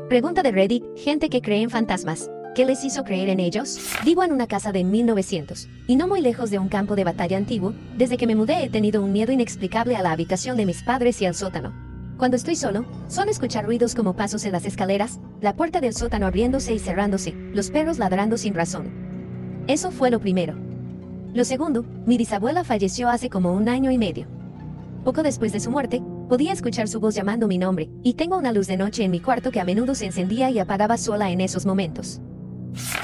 Pregunta de Reddit, gente que cree en fantasmas. ¿Qué les hizo creer en ellos? Vivo en una casa de 1900, y no muy lejos de un campo de batalla antiguo. Desde que me mudé he tenido un miedo inexplicable a la habitación de mis padres y al sótano. Cuando estoy solo, suelo escuchar ruidos como pasos en las escaleras, la puerta del sótano abriéndose y cerrándose, los perros ladrando sin razón. Eso fue lo primero. Lo segundo, mi bisabuela falleció hace como 1 año y medio. Poco después de su muerte, podía escuchar su voz llamando mi nombre, y tengo una luz de noche en mi cuarto que a menudo se encendía y apagaba sola en esos momentos.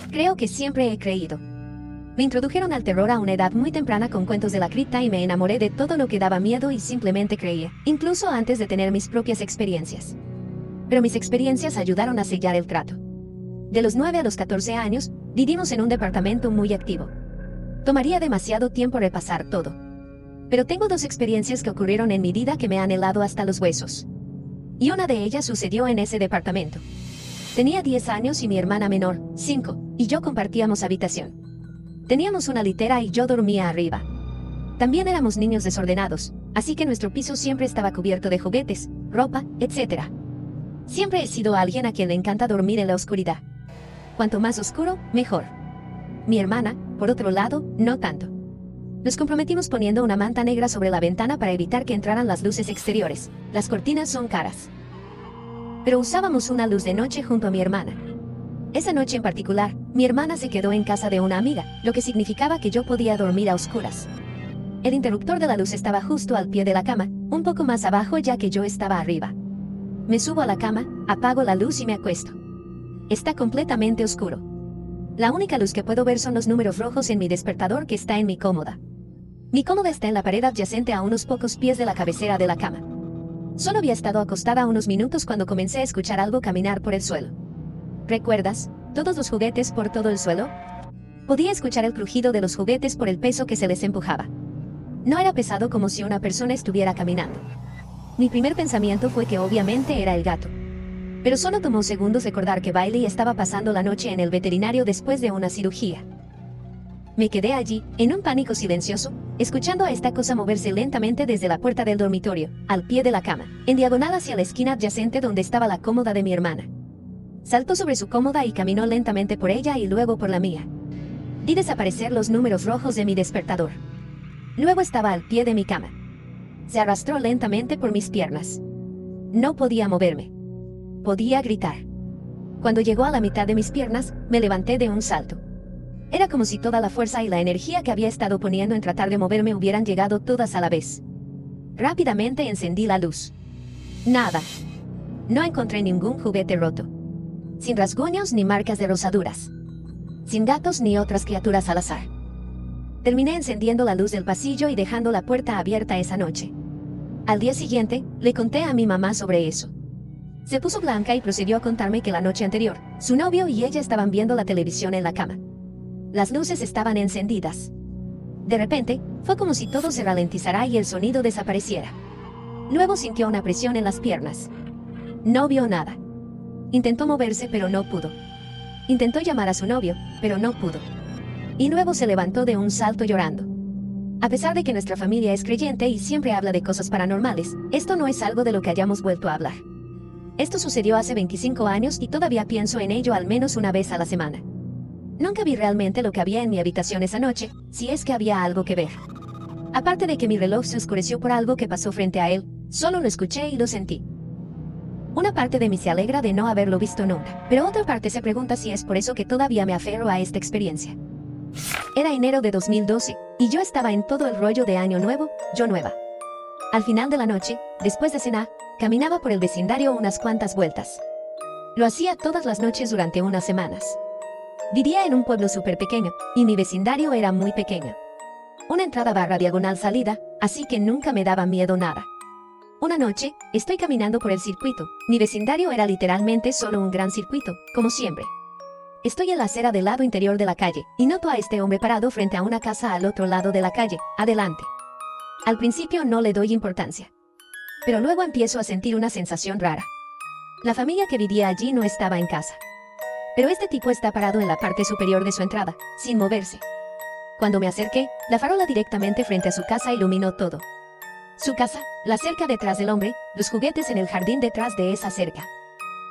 Creo que siempre he creído. Me introdujeron al terror a una edad muy temprana con cuentos de la cripta y me enamoré de todo lo que daba miedo y simplemente creía, incluso antes de tener mis propias experiencias. Pero mis experiencias ayudaron a sellar el trato. De los 9 a los 14 años, vivimos en un departamento muy activo. Tomaría demasiado tiempo repasar todo. Pero tengo 2 experiencias que ocurrieron en mi vida que me han helado hasta los huesos. Y una de ellas sucedió en ese departamento. Tenía 10 años y mi hermana menor, 5, y yo compartíamos habitación. Teníamos una litera y yo dormía arriba. También éramos niños desordenados, así que nuestro piso siempre estaba cubierto de juguetes, ropa, etc. Siempre he sido alguien a quien le encanta dormir en la oscuridad. Cuanto más oscuro, mejor. Mi hermana, por otro lado, no tanto. Nos comprometimos poniendo una manta negra sobre la ventana para evitar que entraran las luces exteriores. Las cortinas son caras. Pero usábamos una luz de noche junto a mi hermana. Esa noche en particular, mi hermana se quedó en casa de una amiga, lo que significaba que yo podía dormir a oscuras. El interruptor de la luz estaba justo al pie de la cama, un poco más abajo ya que yo estaba arriba. Me subo a la cama, apago la luz y me acuesto. Está completamente oscuro. La única luz que puedo ver son los números rojos en mi despertador que está en mi cómoda. Mi cómoda está en la pared adyacente a unos pocos pies de la cabecera de la cama. Solo había estado acostada unos minutos cuando comencé a escuchar algo caminar por el suelo. ¿Recuerdas? ¿Todos los juguetes por todo el suelo? Podía escuchar el crujido de los juguetes por el peso que se les empujaba. No era pesado como si una persona estuviera caminando. Mi primer pensamiento fue que obviamente era el gato. Pero solo tomó segundos recordar que Bailey estaba pasando la noche en el veterinario después de una cirugía. Me quedé allí, en un pánico silencioso, escuchando a esta cosa moverse lentamente desde la puerta del dormitorio, al pie de la cama, en diagonal hacia la esquina adyacente donde estaba la cómoda de mi hermana. Saltó sobre su cómoda y caminó lentamente por ella y luego por la mía. Vi desaparecer los números rojos de mi despertador. Luego estaba al pie de mi cama. Se arrastró lentamente por mis piernas. No podía moverme. Podía gritar. Cuando llegó a la mitad de mis piernas, me levanté de un salto. Era como si toda la fuerza y la energía que había estado poniendo en tratar de moverme hubieran llegado todas a la vez. Rápidamente encendí la luz. Nada. No encontré ningún juguete roto. Sin rasguños ni marcas de rosaduras. Sin gatos ni otras criaturas al azar. Terminé encendiendo la luz del pasillo y dejando la puerta abierta esa noche. Al día siguiente, le conté a mi mamá sobre eso. Se puso blanca y procedió a contarme que la noche anterior, su novio y ella estaban viendo la televisión en la cama. Las luces estaban encendidas. De repente, fue como si todo se ralentizara y el sonido desapareciera. Luego sintió una presión en las piernas. No vio nada. Intentó moverse, pero no pudo. Intentó llamar a su novio, pero no pudo. Y luego se levantó de un salto llorando. A pesar de que nuestra familia es creyente y siempre habla de cosas paranormales, esto no es algo de lo que hayamos vuelto a hablar. Esto sucedió hace 25 años y todavía pienso en ello al menos una vez a la semana. Nunca vi realmente lo que había en mi habitación esa noche, si es que había algo que ver. Aparte de que mi reloj se oscureció por algo que pasó frente a él, solo lo escuché y lo sentí. Una parte de mí se alegra de no haberlo visto nunca, pero otra parte se pregunta si es por eso que todavía me aferro a esta experiencia. Era enero de 2012, y yo estaba en todo el rollo de Año Nuevo, yo nueva. Al final de la noche, después de cenar, caminaba por el vecindario unas cuantas vueltas. Lo hacía todas las noches durante unas semanas. Vivía en un pueblo súper pequeño, y mi vecindario era muy pequeño. Una entrada barra diagonal salida, así que nunca me daba miedo nada. Una noche, estoy caminando por el circuito. Mi vecindario era literalmente solo un gran circuito, como siempre. Estoy en la acera del lado interior de la calle, y noto a este hombre parado frente a una casa al otro lado de la calle, adelante. Al principio no le doy importancia. Pero luego empiezo a sentir una sensación rara. La familia que vivía allí no estaba en casa. Pero este tipo está parado en la parte superior de su entrada, sin moverse. Cuando me acerqué, la farola directamente frente a su casa iluminó todo. Su casa, la cerca detrás del hombre, los juguetes en el jardín detrás de esa cerca.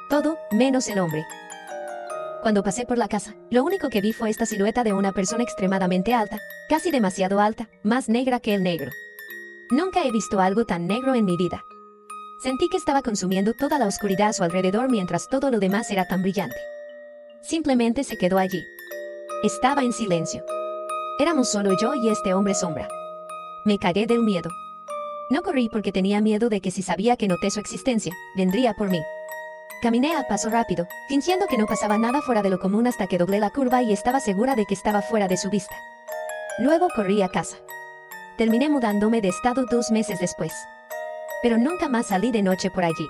todo, menos el hombre. Cuando pasé por la casa, lo único que vi fue esta silueta de una persona extremadamente alta, casi demasiado alta, más negra que el negro. Nunca he visto algo tan negro en mi vida. Sentí que estaba consumiendo toda la oscuridad a su alrededor mientras todo lo demás era tan brillante. Simplemente se quedó allí. Estaba en silencio. Éramos solo yo y este hombre sombra. Me cagué del miedo. No corrí porque tenía miedo de que si sabía que noté su existencia, vendría por mí. Caminé a paso rápido, fingiendo que no pasaba nada fuera de lo común hasta que doblé la curva y estaba segura de que estaba fuera de su vista. Luego corrí a casa. Terminé mudándome de estado 2 meses después. Pero nunca más salí de noche por allí.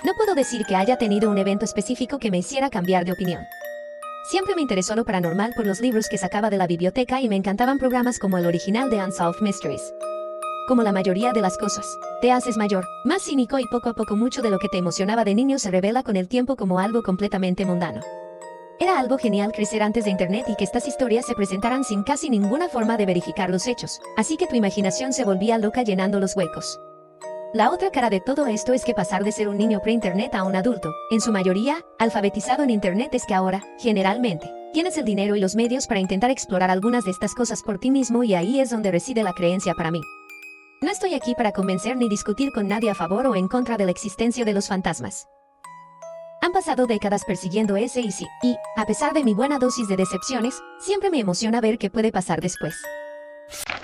No puedo decir que haya tenido un evento específico que me hiciera cambiar de opinión. Siempre me interesó lo paranormal por los libros que sacaba de la biblioteca y me encantaban programas como el original de Unsolved Mysteries. Como la mayoría de las cosas, te haces mayor, más cínico y poco a poco mucho de lo que te emocionaba de niño se revela con el tiempo como algo completamente mundano. Era algo genial crecer antes de internet y que estas historias se presentaran sin casi ninguna forma de verificar los hechos, así que tu imaginación se volvía loca llenando los huecos. La otra cara de todo esto es que pasar de ser un niño pre-internet a un adulto, en su mayoría, alfabetizado en internet es que ahora, generalmente, tienes el dinero y los medios para intentar explorar algunas de estas cosas por ti mismo y ahí es donde reside la creencia para mí. No estoy aquí para convencer ni discutir con nadie a favor o en contra de la existencia de los fantasmas. Han pasado décadas persiguiendo ese y sí, y, a pesar de mi buena dosis de decepciones, siempre me emociona ver qué puede pasar después.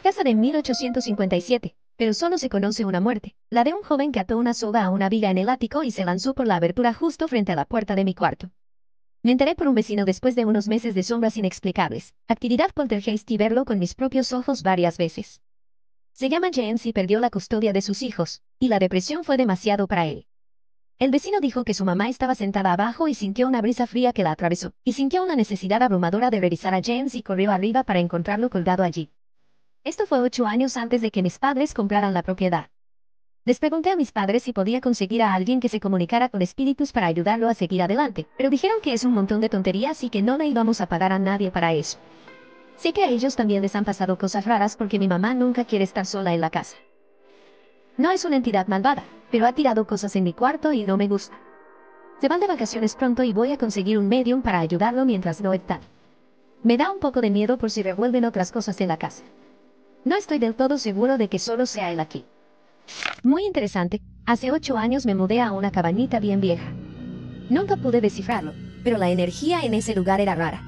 Casa de 1857, pero solo se conoce una muerte, la de un joven que ató una soga a una viga en el ático y se lanzó por la abertura justo frente a la puerta de mi cuarto. Me enteré por un vecino después de unos meses de sombras inexplicables, actividad poltergeist y verlo con mis propios ojos varias veces. Se llama James y perdió la custodia de sus hijos, y la depresión fue demasiado para él. El vecino dijo que su mamá estaba sentada abajo y sintió una brisa fría que la atravesó, y sintió una necesidad abrumadora de revisar a James y corrió arriba para encontrarlo colgado allí. Esto fue 8 años antes de que mis padres compraran la propiedad. Les pregunté a mis padres si podía conseguir a alguien que se comunicara con espíritus para ayudarlo a seguir adelante, pero dijeron que es un montón de tonterías y que no le íbamos a pagar a nadie para eso. Sé que a ellos también les han pasado cosas raras porque mi mamá nunca quiere estar sola en la casa. No es una entidad malvada, pero ha tirado cosas en mi cuarto y no me gusta. Se van de vacaciones pronto y voy a conseguir un medium para ayudarlo mientras no está. Me da un poco de miedo por si revuelven otras cosas en la casa. No estoy del todo seguro de que solo sea él aquí. Muy interesante, hace 8 años me mudé a una cabañita bien vieja. Nunca pude descifrarlo, pero la energía en ese lugar era rara.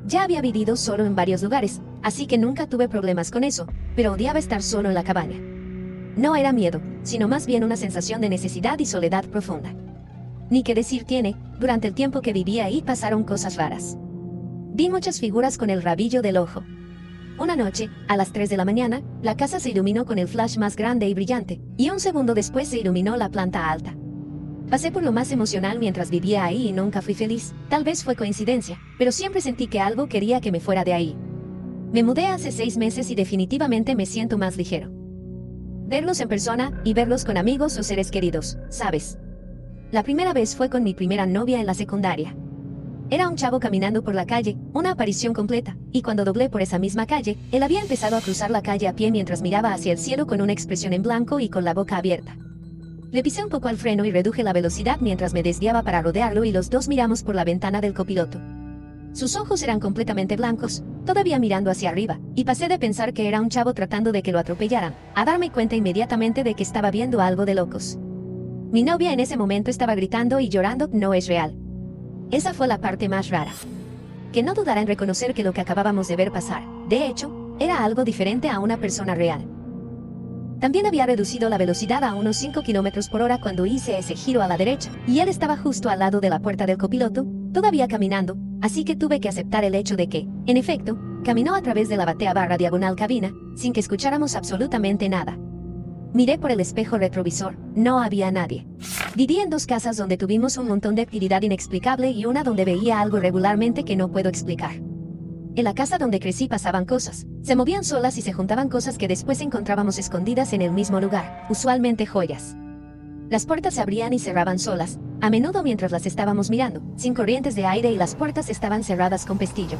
Ya había vivido solo en varios lugares, así que nunca tuve problemas con eso, pero odiaba estar solo en la cabaña. No era miedo, sino más bien una sensación de necesidad y soledad profunda. Ni qué decir tiene, durante el tiempo que vivía ahí pasaron cosas raras. Vi muchas figuras con el rabillo del ojo. Una noche, a las 3 de la mañana, la casa se iluminó con el flash más grande y brillante, y un segundo después se iluminó la planta alta. Pasé por lo más emocional mientras vivía ahí y nunca fui feliz, tal vez fue coincidencia, pero siempre sentí que algo quería que me fuera de ahí. Me mudé hace 6 meses y definitivamente me siento más ligero. Verlos en persona, y verlos con amigos o seres queridos, ¿sabes? La primera vez fue con mi primera novia en la secundaria. Era un chavo caminando por la calle, una aparición completa, y cuando doblé por esa misma calle, él había empezado a cruzar la calle a pie mientras miraba hacia el cielo con una expresión en blanco y con la boca abierta. Le pisé un poco al freno y reduje la velocidad mientras me desviaba para rodearlo y los dos miramos por la ventana del copiloto. Sus ojos eran completamente blancos, todavía mirando hacia arriba, y pasé de pensar que era un chavo tratando de que lo atropellaran, a darme cuenta inmediatamente de que estaba viendo algo de locos. Mi novia en ese momento estaba gritando y llorando, no es real. Esa fue la parte más rara. Que no dudara en reconocer que lo que acabábamos de ver pasar, de hecho, era algo diferente a una persona real. También había reducido la velocidad a unos 5 km por hora cuando hice ese giro a la derecha, y él estaba justo al lado de la puerta del copiloto, todavía caminando, así que tuve que aceptar el hecho de que, en efecto, caminó a través de la batea/diagonal cabina, sin que escucháramos absolutamente nada. Miré por el espejo retrovisor, no había nadie. Viví en 2 casas donde tuvimos un montón de actividad inexplicable y una donde veía algo regularmente que no puedo explicar. En la casa donde crecí pasaban cosas, se movían solas y se juntaban cosas que después encontrábamos escondidas en el mismo lugar, usualmente joyas. Las puertas se abrían y cerraban solas, a menudo mientras las estábamos mirando, sin corrientes de aire y las puertas estaban cerradas con pestillo.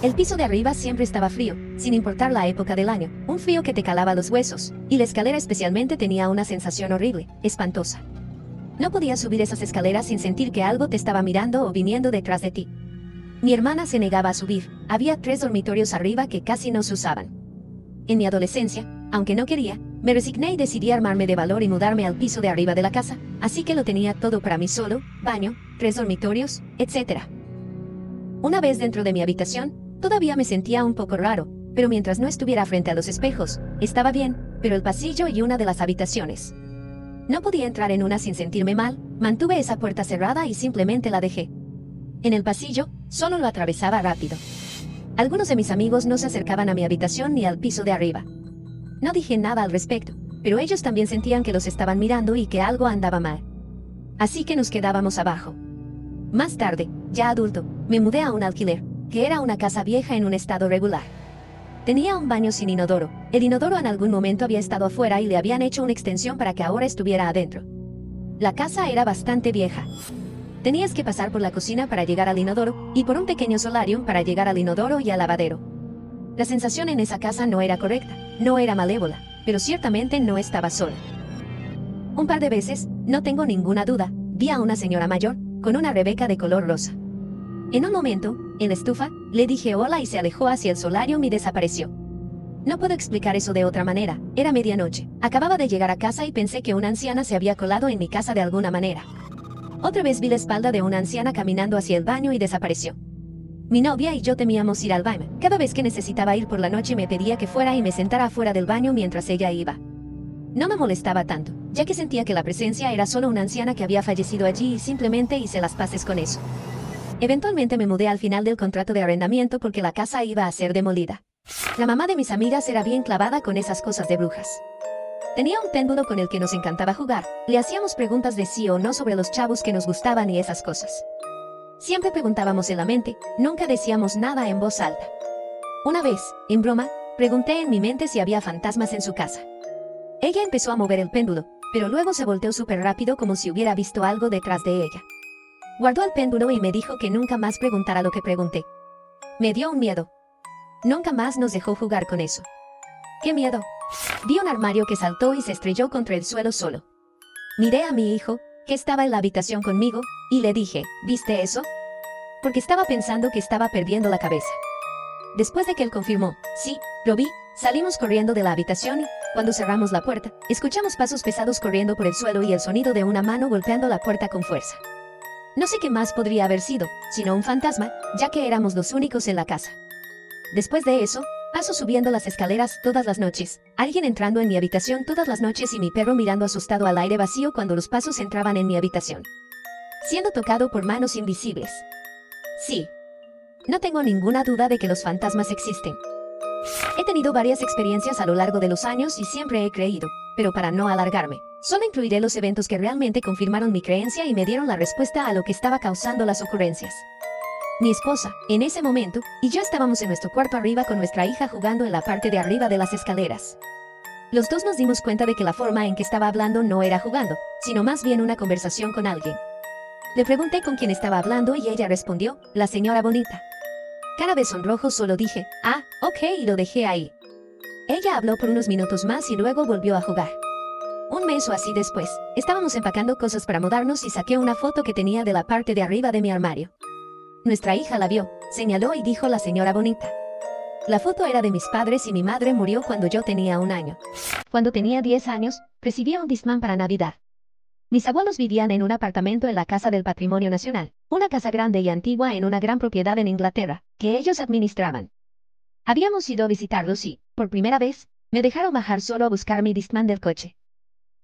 El piso de arriba siempre estaba frío, sin importar la época del año, un frío que te calaba los huesos, y la escalera especialmente tenía una sensación horrible, espantosa. No podías subir esas escaleras sin sentir que algo te estaba mirando o viniendo detrás de ti. Mi hermana se negaba a subir. Había 3 dormitorios arriba que casi no se usaban. En mi adolescencia, aunque no quería, me resigné y decidí armarme de valor y mudarme al piso de arriba de la casa, así que lo tenía todo para mí solo, baño, 3 dormitorios, etc. Una vez dentro de mi habitación, todavía me sentía un poco raro, pero mientras no estuviera frente a los espejos, estaba bien, pero el pasillo y una de las habitaciones. No podía entrar en una sin sentirme mal, mantuve esa puerta cerrada y simplemente la dejé. En el pasillo, solo lo atravesaba rápido. Algunos de mis amigos no se acercaban a mi habitación ni al piso de arriba. No dije nada al respecto, pero ellos también sentían que los estaban mirando y que algo andaba mal. Así que nos quedábamos abajo. Más tarde, ya adulto, me mudé a un alquiler, que era una casa vieja en un estado regular. Tenía un baño sin inodoro. El inodoro en algún momento había estado afuera y le habían hecho una extensión para que ahora estuviera adentro. La casa era bastante vieja. Tenías que pasar por la cocina para llegar al inodoro, y por un pequeño solarium para llegar al inodoro y al lavadero. La sensación en esa casa no era correcta, no era malévola, pero ciertamente no estaba sola. Un par de veces, no tengo ninguna duda, vi a una señora mayor, con una Rebeca de color rosa. En un momento, en la estufa, le dije hola y se alejó hacia el solarium y desapareció. No puedo explicar eso de otra manera, era medianoche, acababa de llegar a casa y pensé que una anciana se había colado en mi casa de alguna manera. Otra vez vi la espalda de una anciana caminando hacia el baño y desapareció. Mi novia y yo temíamos ir al baño. Cada vez que necesitaba ir por la noche me pedía que fuera y me sentara afuera del baño mientras ella iba. No me molestaba tanto, ya que sentía que la presencia era solo una anciana que había fallecido allí y simplemente hice las paces con eso. Eventualmente me mudé al final del contrato de arrendamiento porque la casa iba a ser demolida. La mamá de mis amigas era bien clavada con esas cosas de brujas. Tenía un péndulo con el que nos encantaba jugar, le hacíamos preguntas de sí o no sobre los chavos que nos gustaban y esas cosas. Siempre preguntábamos en la mente, nunca decíamos nada en voz alta. Una vez, en broma, pregunté en mi mente si había fantasmas en su casa. Ella empezó a mover el péndulo, pero luego se volteó súper rápido como si hubiera visto algo detrás de ella. Guardó el péndulo y me dijo que nunca más preguntara lo que pregunté. Me dio un miedo. Nunca más nos dejó jugar con eso. ¡Qué miedo! Vi un armario que saltó y se estrelló contra el suelo solo. Miré a mi hijo, que estaba en la habitación conmigo, y le dije, ¿viste eso? Porque estaba pensando que estaba perdiendo la cabeza. Después de que él confirmó, sí, lo vi, salimos corriendo de la habitación y, cuando cerramos la puerta, escuchamos pasos pesados corriendo por el suelo y el sonido de una mano golpeando la puerta con fuerza. No sé qué más podría haber sido, sino un fantasma, ya que éramos los únicos en la casa. Después de eso, paso subiendo las escaleras todas las noches, alguien entrando en mi habitación todas las noches y mi perro mirando asustado al aire vacío cuando los pasos entraban en mi habitación. Siendo tocado por manos invisibles. Sí. No tengo ninguna duda de que los fantasmas existen. He tenido varias experiencias a lo largo de los años y siempre he creído, pero para no alargarme, solo incluiré los eventos que realmente confirmaron mi creencia y me dieron la respuesta a lo que estaba causando las ocurrencias. Mi esposa, en ese momento, y yo estábamos en nuestro cuarto arriba con nuestra hija jugando en la parte de arriba de las escaleras. Los dos nos dimos cuenta de que la forma en que estaba hablando no era jugando, sino más bien una conversación con alguien. Le pregunté con quién estaba hablando y ella respondió, la señora bonita. Cara de sonrojo solo dije, ah, ok, y lo dejé ahí. Ella habló por unos minutos más y luego volvió a jugar. Un mes o así después, estábamos empacando cosas para mudarnos y saqué una foto que tenía de la parte de arriba de mi armario. Nuestra hija la vio, señaló y dijo la señora bonita. La foto era de mis padres y mi madre murió cuando yo tenía 1 año. Cuando tenía 10 años, recibí un discman para Navidad. Mis abuelos vivían en un apartamento en la Casa del Patrimonio Nacional, una casa grande y antigua en una gran propiedad en Inglaterra, que ellos administraban. Habíamos ido a visitarlos y, por primera vez, me dejaron bajar solo a buscar mi discman del coche.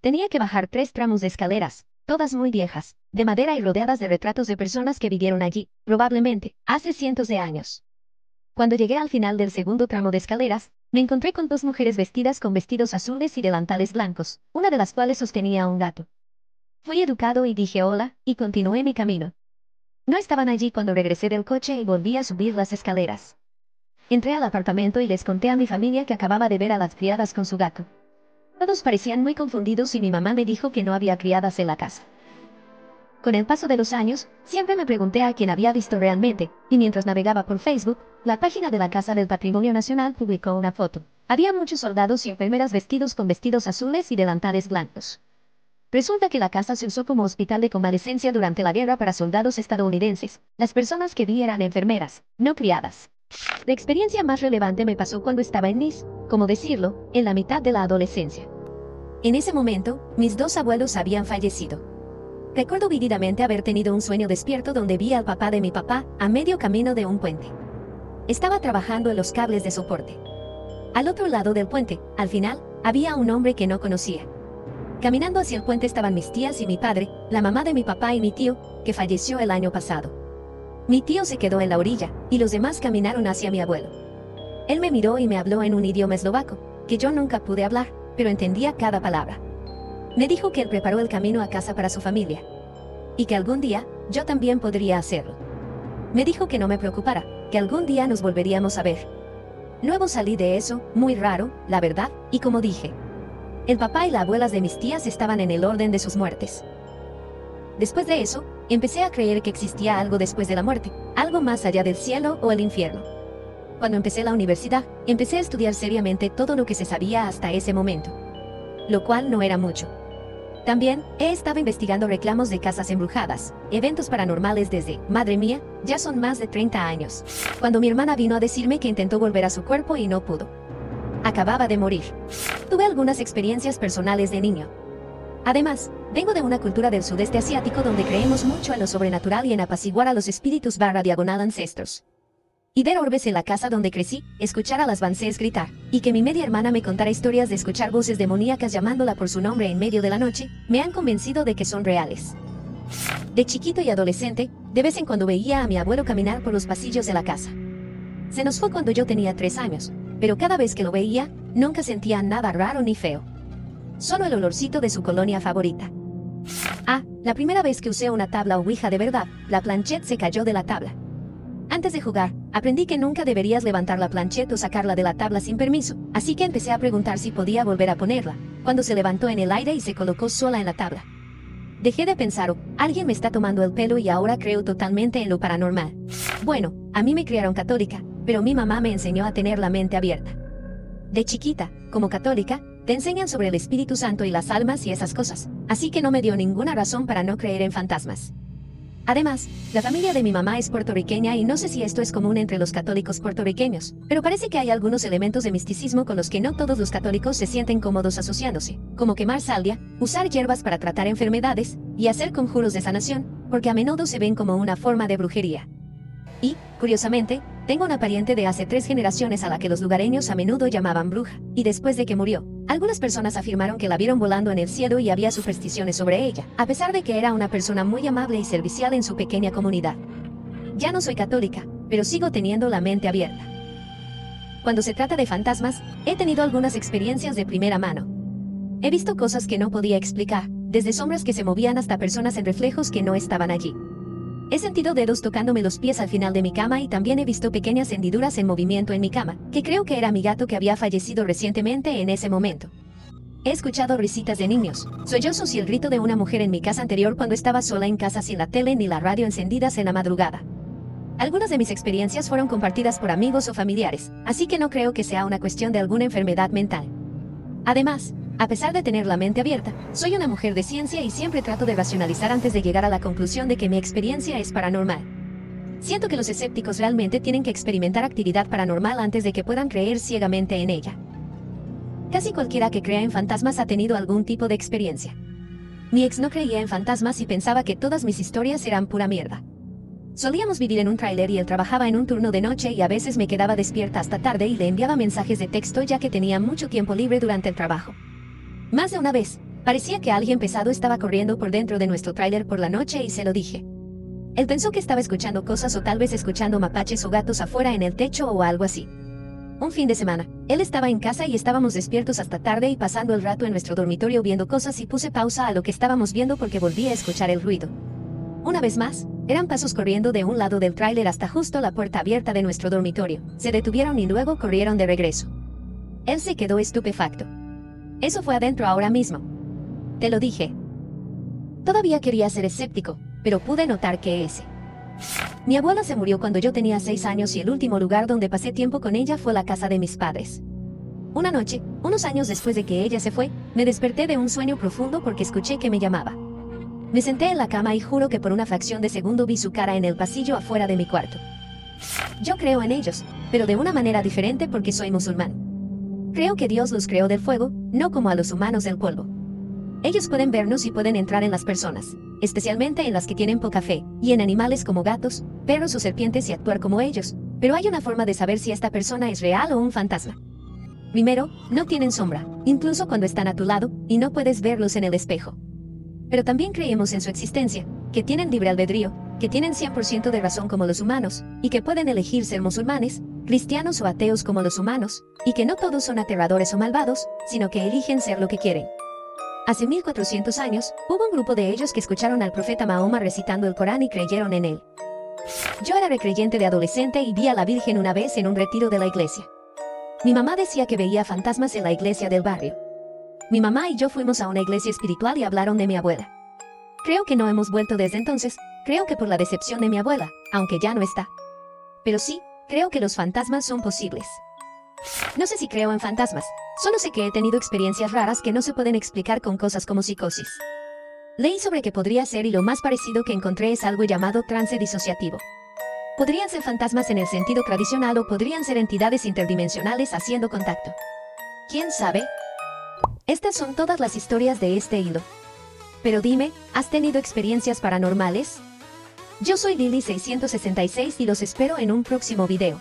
Tenía que bajar 3 tramos de escaleras, todas muy viejas, de madera y rodeadas de retratos de personas que vivieron allí, probablemente, hace cientos de años. Cuando llegué al final del segundo tramo de escaleras, me encontré con 2 mujeres vestidas con vestidos azules y delantales blancos, una de las cuales sostenía a un gato. Fui educado y dije hola, y continué mi camino. No estaban allí cuando regresé del coche y volví a subir las escaleras. Entré al apartamento y les conté a mi familia que acababa de ver a las criadas con su gato. Todos parecían muy confundidos y mi mamá me dijo que no había criadas en la casa. Con el paso de los años, siempre me pregunté a quién había visto realmente, y mientras navegaba por Facebook, la página de la Casa del Patrimonio Nacional publicó una foto. Había muchos soldados y enfermeras vestidos con vestidos azules y delantales blancos. Resulta que la casa se usó como hospital de convalecencia durante la guerra para soldados estadounidenses. Las personas que vi eran enfermeras, no criadas. La experiencia más relevante me pasó cuando estaba en Nice, como decirlo, en la mitad de la adolescencia. En ese momento, mis dos abuelos habían fallecido. Recuerdo vívidamente haber tenido un sueño despierto donde vi al papá de mi papá a medio camino de un puente. Estaba trabajando en los cables de soporte. Al otro lado del puente, al final, había un hombre que no conocía. Caminando hacia el puente estaban mis tías y mi padre, la mamá de mi papá y mi tío, que falleció el año pasado. Mi tío se quedó en la orilla, y los demás caminaron hacia mi abuelo. Él me miró y me habló en un idioma eslovaco, que yo nunca pude hablar, pero entendía cada palabra. Me dijo que él preparó el camino a casa para su familia, y que algún día, yo también podría hacerlo. Me dijo que no me preocupara, que algún día nos volveríamos a ver. Luego salí de eso, muy raro, la verdad, y como dije, el papá y las abuelas de mis tías estaban en el orden de sus muertes. Después de eso, empecé a creer que existía algo después de la muerte, algo más allá del cielo o el infierno. Cuando empecé la universidad, empecé a estudiar seriamente todo lo que se sabía hasta ese momento, lo cual no era mucho. También, he estado investigando reclamos de casas embrujadas, eventos paranormales desde, madre mía, ya son más de 30 años. Cuando mi hermana vino a decirme que intentó volver a su cuerpo y no pudo. Acababa de morir. Tuve algunas experiencias personales de niño. Además, vengo de una cultura del sudeste asiático donde creemos mucho en lo sobrenatural y en apaciguar a los espíritus / ancestros. Y ver orbes en la casa donde crecí, escuchar a las bansés gritar, y que mi media hermana me contara historias de escuchar voces demoníacas llamándola por su nombre en medio de la noche, me han convencido de que son reales. De chiquito y adolescente, de vez en cuando veía a mi abuelo caminar por los pasillos de la casa. Se nos fue cuando yo tenía 3 años, pero cada vez que lo veía, nunca sentía nada raro ni feo. Solo el olorcito de su colonia favorita. La primera vez que usé una tabla ouija de verdad, la planchette se cayó de la tabla. Antes de jugar, aprendí que nunca deberías levantar la planchette o sacarla de la tabla sin permiso, así que empecé a preguntar si podía volver a ponerla, cuando se levantó en el aire y se colocó sola en la tabla. Dejé de pensar, alguien me está tomando el pelo y ahora creo totalmente en lo paranormal. Bueno, a mí me criaron católica, pero mi mamá me enseñó a tener la mente abierta. De chiquita, como católica, te enseñan sobre el Espíritu Santo y las almas y esas cosas, así que no me dio ninguna razón para no creer en fantasmas. Además, la familia de mi mamá es puertorriqueña y no sé si esto es común entre los católicos puertorriqueños, pero parece que hay algunos elementos de misticismo con los que no todos los católicos se sienten cómodos asociándose, como quemar salvia, usar hierbas para tratar enfermedades, y hacer conjuros de sanación, porque a menudo se ven como una forma de brujería. Y, curiosamente, tengo una pariente de hace 3 generaciones a la que los lugareños a menudo llamaban bruja, y después de que murió, algunas personas afirmaron que la vieron volando en el cielo y había supersticiones sobre ella, a pesar de que era una persona muy amable y servicial en su pequeña comunidad. Ya no soy católica, pero sigo teniendo la mente abierta. Cuando se trata de fantasmas, he tenido algunas experiencias de primera mano. He visto cosas que no podía explicar, desde sombras que se movían hasta personas en reflejos que no estaban allí. He sentido dedos tocándome los pies al final de mi cama y también he visto pequeñas hendiduras en movimiento en mi cama, que creo que era mi gato que había fallecido recientemente en ese momento. He escuchado risitas de niños, sollozos y el grito de una mujer en mi casa anterior cuando estaba sola en casa sin la tele ni la radio encendidas en la madrugada. Algunas de mis experiencias fueron compartidas por amigos o familiares, así que no creo que sea una cuestión de alguna enfermedad mental. Además, a pesar de tener la mente abierta, soy una mujer de ciencia y siempre trato de racionalizar antes de llegar a la conclusión de que mi experiencia es paranormal. Siento que los escépticos realmente tienen que experimentar actividad paranormal antes de que puedan creer ciegamente en ella. Casi cualquiera que crea en fantasmas ha tenido algún tipo de experiencia. Mi ex no creía en fantasmas y pensaba que todas mis historias eran pura mierda. Solíamos vivir en un tráiler y él trabajaba en un turno de noche y a veces me quedaba despierta hasta tarde y le enviaba mensajes de texto ya que tenía mucho tiempo libre durante el trabajo. Más de una vez, parecía que alguien pesado estaba corriendo por dentro de nuestro tráiler por la noche y se lo dije. Él pensó que estaba escuchando cosas o tal vez escuchando mapaches o gatos afuera en el techo o algo así. Un fin de semana, él estaba en casa y estábamos despiertos hasta tarde y pasando el rato en nuestro dormitorio viendo cosas y puse pausa a lo que estábamos viendo porque volví a escuchar el ruido. Una vez más, eran pasos corriendo de un lado del tráiler hasta justo la puerta abierta de nuestro dormitorio. Se detuvieron y luego corrieron de regreso. Él se quedó estupefacto. Eso fue adentro ahora mismo. Te lo dije. Todavía quería ser escéptico, pero pude notar que ese. Mi abuela se murió cuando yo tenía 6 años y el último lugar donde pasé tiempo con ella fue la casa de mis padres. Una noche, unos años después de que ella se fue, Me desperté de un sueño profundo porque escuché que me llamaba. Me senté en la cama y juro que por una fracción de segundo vi su cara en el pasillo afuera de mi cuarto. Yo creo en ellos, pero de una manera diferente porque soy musulmán. Creo que Dios los creó del fuego, no como a los humanos del polvo. Ellos pueden vernos y pueden entrar en las personas, especialmente en las que tienen poca fe, y en animales como gatos, perros o serpientes y actuar como ellos, pero hay una forma de saber si esta persona es real o un fantasma. Primero, no tienen sombra, incluso cuando están a tu lado, y no puedes verlos en el espejo. Pero también creemos en su existencia, que tienen libre albedrío, que tienen 100% de razón como los humanos, y que pueden elegir ser musulmanes, cristianos o ateos como los humanos, y que no todos son aterradores o malvados, sino que eligen ser lo que quieren. Hace 1400 años, hubo un grupo de ellos que escucharon al profeta Mahoma recitando el Corán y creyeron en él. Yo era recreyente de adolescente y vi a la Virgen una vez en un retiro de la iglesia. Mi mamá decía que veía fantasmas en la iglesia del barrio. Mi mamá y yo fuimos a una iglesia espiritual y hablaron de mi abuela. Creo que no hemos vuelto desde entonces, creo que por la decepción de mi abuela, aunque ya no está. Pero sí, creo que los fantasmas son posibles. No sé si creo en fantasmas, solo sé que he tenido experiencias raras que no se pueden explicar con cosas como psicosis. Leí sobre qué podría ser y lo más parecido que encontré es algo llamado trance disociativo. Podrían ser fantasmas en el sentido tradicional o podrían ser entidades interdimensionales haciendo contacto. ¿Quién sabe? Estas son todas las historias de este hilo. Pero dime, ¿has tenido experiencias paranormales? Yo soy Lily666 y los espero en un próximo video.